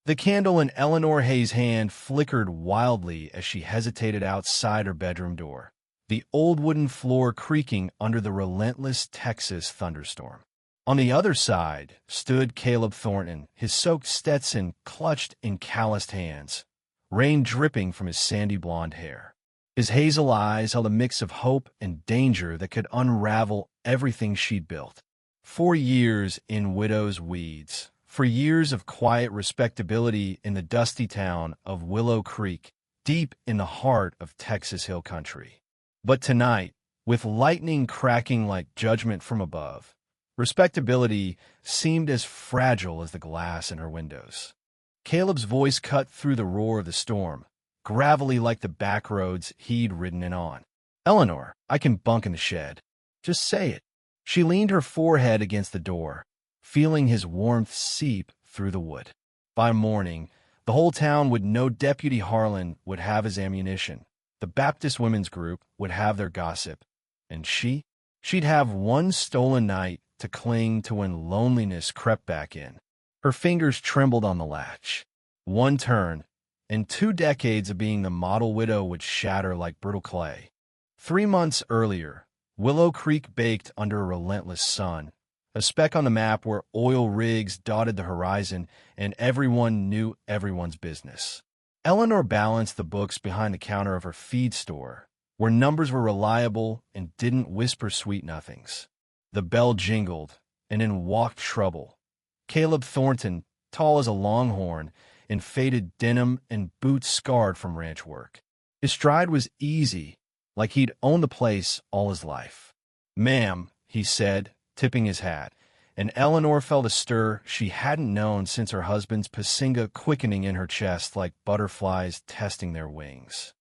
The candle in Eleanor Hayes' hand flickered wildly as she hesitated outside her bedroom door, the old wooden floor creaking under the relentless Texas thunderstorm. On the other side stood Caleb Thornton, his soaked Stetson clutched in calloused hands, rain dripping from his sandy blonde hair. His hazel eyes held a mix of hope and danger that could unravel everything she'd built. 4 years in widow's weeds, for years of quiet respectability in the dusty town of Willow Creek, deep in the heart of Texas Hill Country. But tonight, with lightning cracking like judgment from above, respectability seemed as fragile as the glass in her windows. Caleb's voice cut through the roar of the storm, gravelly like the back roads he'd ridden in on. "Eleanor, I can bunk in the shed. Just say it." She leaned her forehead against the door, feeling his warmth seep through the wood. By morning, the whole town would know Deputy Harlan would have his ammunition. The Baptist Women's Group would have their gossip. And she'd have one stolen night to cling to when loneliness crept back in. Her fingers trembled on the latch. One turn, and 2 decades of being the model widow would shatter like brittle clay. 3 months earlier, Willow Creek baked under a relentless sun, a speck on the map where oil rigs dotted the horizon and everyone knew everyone's business. Eleanor balanced the books behind the counter of her feed store, where numbers were reliable and didn't whisper sweet nothings. The bell jingled, and in walked Trouble. Caleb Thornton, tall as a longhorn, in faded denim and boots scarred from ranch work. His stride was easy, like he'd owned the place all his life. "Ma'am," he said, tipping his hat, and Eleanor felt a stir she hadn't known since her husband's Pasinga quickening in her chest like butterflies testing their wings.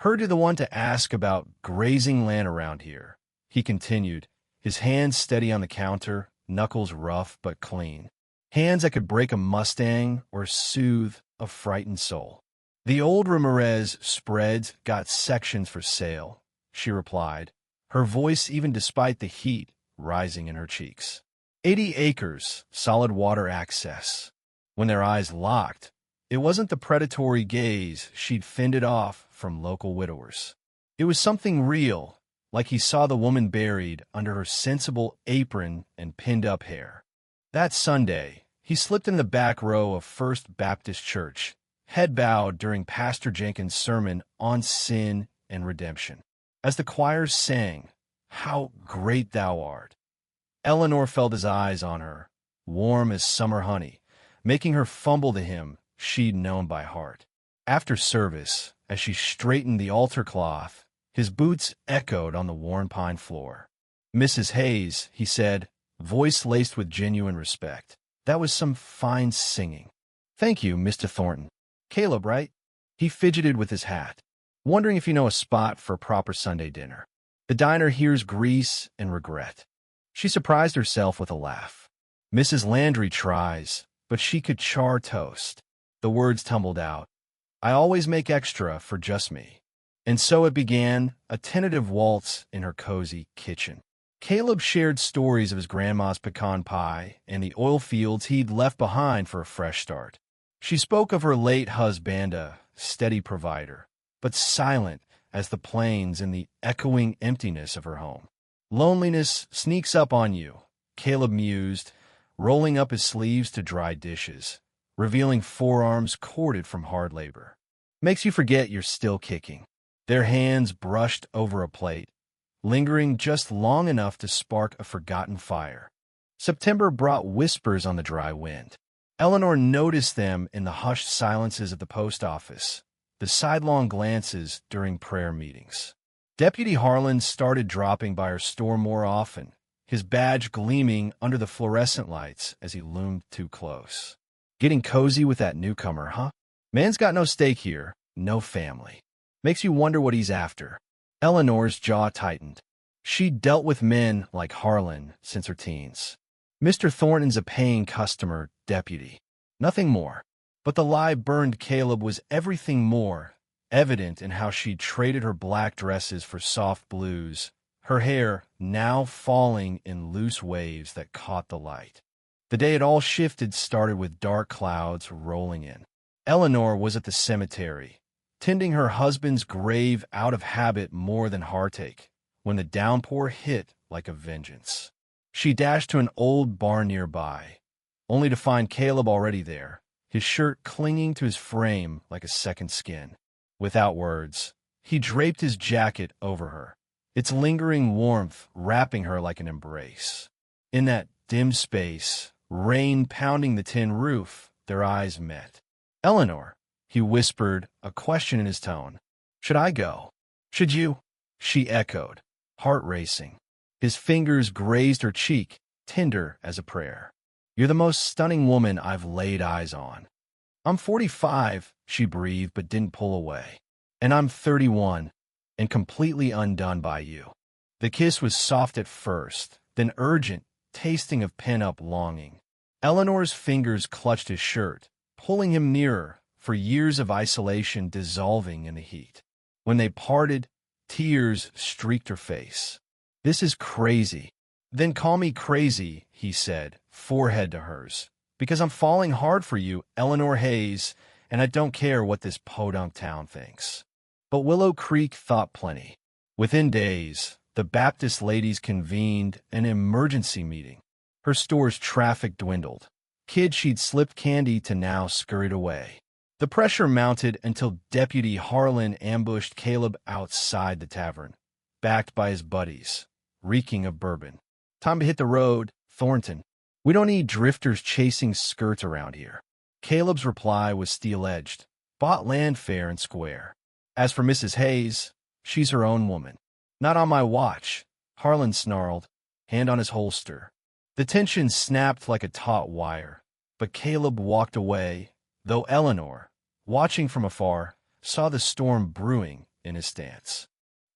"Heard you're the one to ask about grazing land around here," he continued, his hands steady on the counter, knuckles rough but clean. Hands that could break a Mustang or soothe a frightened soul. "The old Ramirez spreads got sections for sale," she replied, her voice even despite the heat rising in her cheeks. 80 acres, solid water access. When their eyes locked, it wasn't the predatory gaze she'd fended off from local widowers. It was something real, like he saw the woman buried under her sensible apron and pinned-up hair. That Sunday, he slipped in the back row of First Baptist Church, head bowed during Pastor Jenkins' sermon on sin and redemption. As the choir sang, "How Great Thou Art," Eleanor felt his eyes on her, warm as summer honey, making her fumble the hymn she'd known by heart. After service, as she straightened the altar cloth, his boots echoed on the worn pine floor. "Mrs. Hayes," he said, voice laced with genuine respect. "That was some fine singing." "Thank you, Mr. Thornton. Caleb, right?" He fidgeted with his hat, wondering if you know a spot for a proper Sunday dinner. The diner here's grease and regret. She surprised herself with a laugh. "Mrs. Landry tries, but she could char toast." The words tumbled out. "I always make extra for just me." And so it began, a tentative waltz in her cozy kitchen. Caleb shared stories of his grandma's pecan pie and the oil fields he'd left behind for a fresh start. She spoke of her late husband, a steady provider, but silent as the plains and the echoing emptiness of her home. "Loneliness sneaks up on you," Caleb mused, rolling up his sleeves to dry dishes, revealing forearms corded from hard labor. "Makes you forget you're still kicking." Their hands brushed over a plate, lingering just long enough to spark a forgotten fire. September brought whispers on the dry wind. Eleanor noticed them in the hushed silences of the post office, the sidelong glances during prayer meetings. Deputy Harlan started dropping by her store more often, his badge gleaming under the fluorescent lights as he loomed too close. "Getting cozy with that newcomer, huh? Man's got no stake here, no family. Makes you wonder what he's after." Eleanor's jaw tightened. She'd dealt with men like Harlan since her teens. "Mr. Thornton's a paying customer, deputy. Nothing more." But the lie burned Caleb was everything more, evident in how she'd traded her black dresses for soft blues, her hair now falling in loose waves that caught the light. The day it all shifted started with dark clouds rolling in. Eleanor was at the cemetery, tending her husband's grave out of habit more than heartache, when the downpour hit like a vengeance. She dashed to an old barn nearby, only to find Caleb already there, his shirt clinging to his frame like a second skin. Without words, he draped his jacket over her, its lingering warmth wrapping her like an embrace. In that dim space, rain pounding the tin roof, their eyes met. "Eleanor," he whispered, a question in his tone. "Should I go?" "Should you?" she echoed, heart racing. His fingers grazed her cheek, tender as a prayer. "You're the most stunning woman I've laid eyes on." "I'm 45, she breathed but didn't pull away. "And I'm 31, and completely undone by you." The kiss was soft at first, then urgent, tasting of pent-up longing. Eleanor's fingers clutched his shirt, pulling him nearer, for years of isolation dissolving in the heat. When they parted, tears streaked her face. "This is crazy." "Then call me crazy," he said, forehead to hers, "because I'm falling hard for you, Eleanor Hayes, and I don't care what this podunk town thinks." But Willow Creek thought plenty. Within days, the Baptist ladies convened an emergency meeting. Her store's traffic dwindled. Kids she'd slipped candy to now scurried away. The pressure mounted until Deputy Harlan ambushed Caleb outside the tavern, backed by his buddies, reeking of bourbon. "Time to hit the road, Thornton. We don't need drifters chasing skirts around here." Caleb's reply was steel-edged. "Bought land fair and square. As for Mrs. Hayes, she's her own woman." "Not on my watch," Harlan snarled, hand on his holster. The tension snapped like a taut wire, but Caleb walked away, though Eleanor, watching from afar, saw the storm brewing in his stance.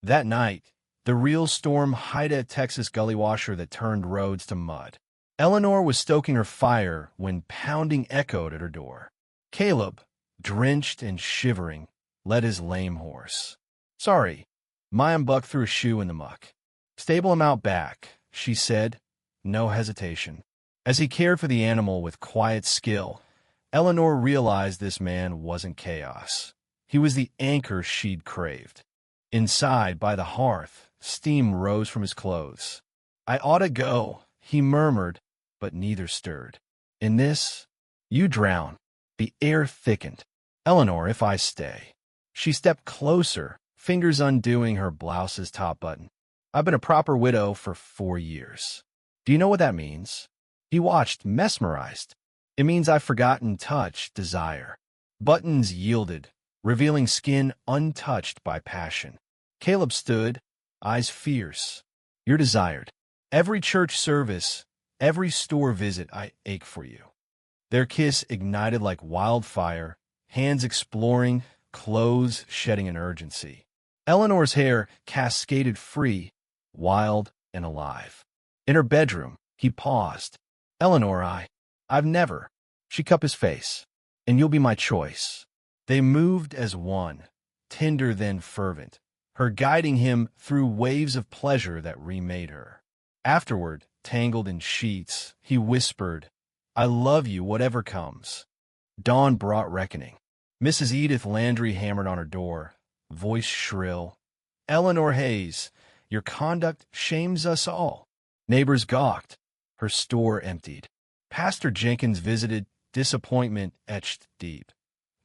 That night, the real storm hid a Texas gully washer that turned roads to mud. Eleanor was stoking her fire when pounding echoed at her door. Caleb, drenched and shivering, led his lame horse. "Sorry." Mayim Buck threw a shoe in the muck. "Stable him out back," she said, no hesitation. As he cared for the animal with quiet skill, Eleanor realized this man wasn't chaos. He was the anchor she'd craved. Inside, by the hearth, steam rose from his clothes. "I ought to go," he murmured, but neither stirred. "In this, you drown." The air thickened. "Eleanor, if I stay." She stepped closer, fingers undoing her blouse's top button. "I've been a proper widow for 4 years. Do you know what that means?" He watched, mesmerized. "It means I've forgotten touch, desire." Buttons yielded, revealing skin untouched by passion. Caleb stood, eyes fierce. "You're desired. Every church service, every store visit, I ache for you." Their kiss ignited like wildfire, hands exploring, clothes shedding an urgency. Eleanor's hair cascaded free, wild and alive. In her bedroom, he paused. "Eleanor, I've never." She cupped his face. "And you'll be my choice." They moved as one, tender then fervent, her guiding him through waves of pleasure that remade her. Afterward, tangled in sheets, he whispered, "I love you whatever comes." Dawn brought reckoning. Mrs. Edith Landry hammered on her door, voice shrill. "Eleanor Hayes, your conduct shames us all." Neighbors gawked. Her store emptied. Pastor Jenkins visited, disappointment etched deep.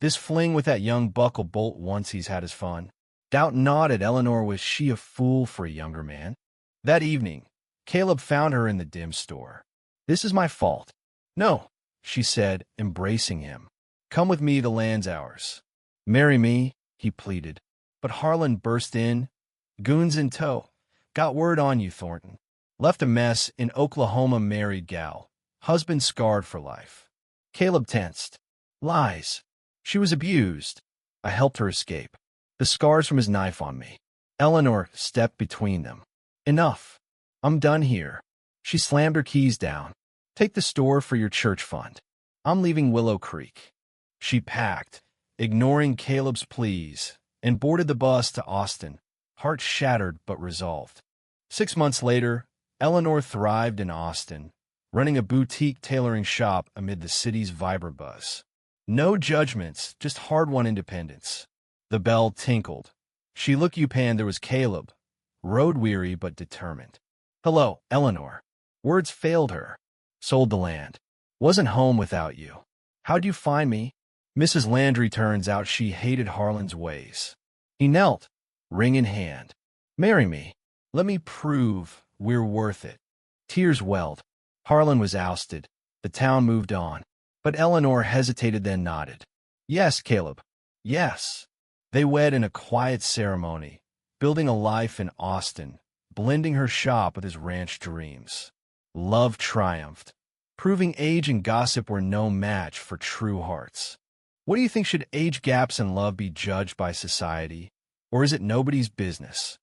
This fling with that young buck'll bolt once he's had his fun. Doubt not at Eleanor was she a fool for a younger man. That evening, Caleb found her in the dim store. "This is my fault." "No," she said, embracing him. "Come with me, the land's ours." "Marry me," he pleaded. But Harlan burst in. "Goons in tow. Got word on you, Thornton. Left a mess in Oklahoma, married gal. Husband scarred for life." Caleb tensed. "Lies. She was abused. I helped her escape. The scars from his knife on me." Eleanor stepped between them. "Enough. I'm done here." She slammed her keys down. "Take the store for your church fund. I'm leaving Willow Creek." She packed, ignoring Caleb's pleas, and boarded the bus to Austin, heart shattered but resolved. 6 months later, Eleanor thrived in Austin, running a boutique tailoring shop amid the city's vibrant buzz. No judgments, just hard-won independence. The bell tinkled. She looked up and there was Caleb, road-weary but determined. "Hello, Eleanor." Words failed her. "Sold the land. Wasn't home without you. How'd you find me?" Mrs. Landry turns out she hated Harlan's ways. He knelt, ring in hand. "Marry me. Let me prove we're worth it." Tears welled. Harlan was ousted. The town moved on. But Eleanor hesitated, then nodded. "Yes, Caleb. Yes." They wed in a quiet ceremony, building a life in Austin, blending her shop with his ranch dreams. Love triumphed, proving age and gossip were no match for true hearts. What do you think? Should age gaps in love be judged by society, or is it nobody's business?